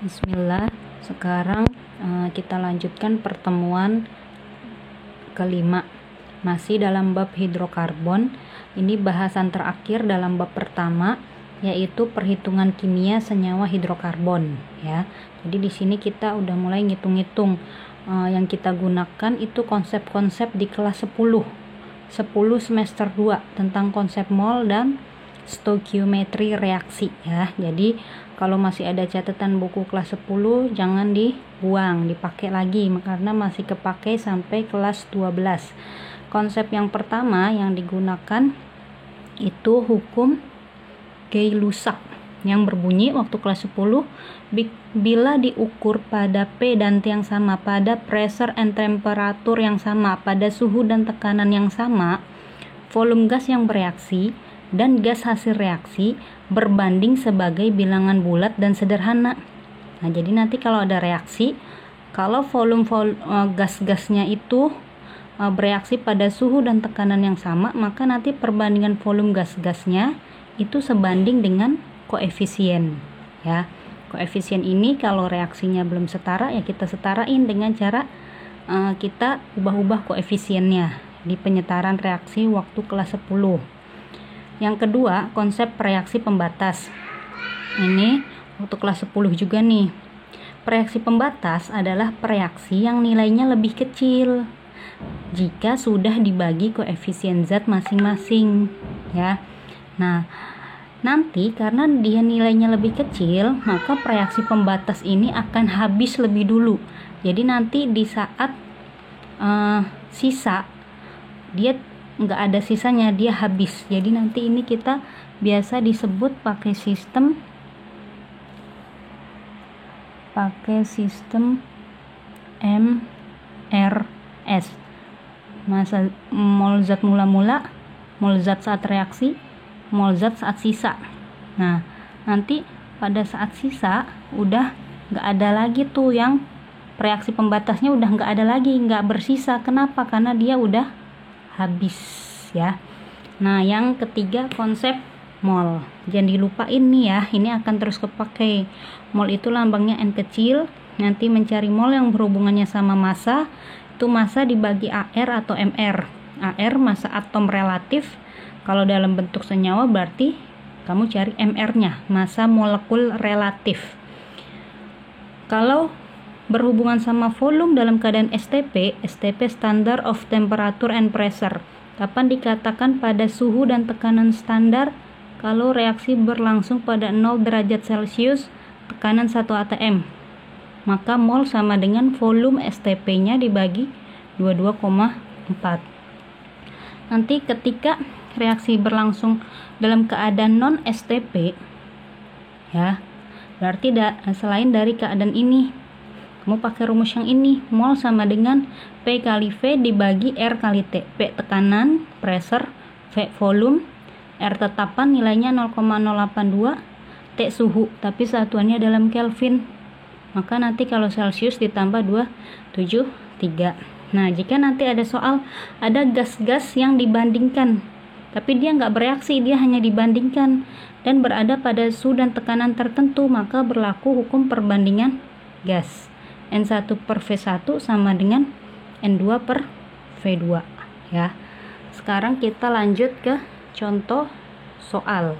Bismillah, sekarang kita lanjutkan pertemuan kelima. Masih dalam bab hidrokarbon. Ini bahasan terakhir dalam bab pertama, yaitu perhitungan kimia senyawa hidrokarbon. Ya, jadi di sini kita udah mulai ngitung-ngitung. Yang kita gunakan itu konsep-konsep di kelas 10 semester 2 tentang konsep mol dan stoikiometri reaksi ya. Jadi kalau masih ada catatan buku kelas 10 jangan dibuang, dipakai lagi karena masih kepake sampai kelas 12. Konsep yang pertama yang digunakan itu hukum Gay-Lussac yang berbunyi waktu kelas 10, bila diukur pada P dan T yang sama, pada pressure and temperatur yang sama, pada suhu dan tekanan yang sama, volume gas yang bereaksi dan gas hasil reaksi berbanding sebagai bilangan bulat dan sederhana. Nah, jadi nanti kalau ada reaksi, kalau volume gas-gasnya itu bereaksi pada suhu dan tekanan yang sama, maka nanti perbandingan volume gas-gasnya itu sebanding dengan koefisien ya. Koefisien ini kalau reaksinya belum setara ya kita setarain dengan cara kita ubah-ubah koefisiennya di penyetaran reaksi waktu kelas 10. Yang kedua, konsep reaksi pembatas. Ini waktu kelas 10 juga nih. Reaksi pembatas adalah reaksi yang nilainya lebih kecil jika sudah dibagi koefisien zat masing-masing ya. Nah, nanti karena dia nilainya lebih kecil, maka reaksi pembatas ini akan habis lebih dulu. Jadi nanti di saat sisa, dia nggak ada sisanya, dia habis. Jadi nanti ini kita biasa disebut pakai sistem MRS. Masa mol zat mula-mula, mol zat saat reaksi, mol zat saat sisa. Nah, nanti pada saat sisa udah nggak ada lagi tuh yang reaksi pembatasnya udah nggak ada lagi, nggak bersisa. Kenapa? Karena dia udah habis ya. Nah, yang ketiga konsep mol. Jangan dilupain nih ya, ini akan terus kepake. Mol itu lambangnya N kecil. Nanti mencari mol yang berhubungannya sama massa, itu massa dibagi AR atau MR. AR massa atom relatif. Kalau dalam bentuk senyawa berarti kamu cari MR-nya, massa molekul relatif. Kalau berhubungan sama volume dalam keadaan STP, STP standard of temperature and pressure. Kapan dikatakan pada suhu dan tekanan standar? Kalau reaksi berlangsung pada 0 derajat Celcius, tekanan 1 atm. Maka mol sama dengan volume STP-nya dibagi 22,4. Nanti ketika reaksi berlangsung dalam keadaan non STP ya, berarti selain dari keadaan ini kamu pakai rumus yang ini, mol sama dengan P kali V dibagi R kali T. P tekanan, pressure, V volume, R tetapan nilainya 0,082, T suhu tapi satuannya dalam Kelvin. Maka nanti kalau Celcius ditambah 273. Nah, jika nanti ada soal ada gas-gas yang dibandingkan, tapi dia nggak bereaksi, dia hanya dibandingkan dan berada pada suhu dan tekanan tertentu, maka berlaku hukum perbandingan gas. N1 per V1 sama dengan N2 per V2 ya. Sekarang kita lanjut ke contoh soal.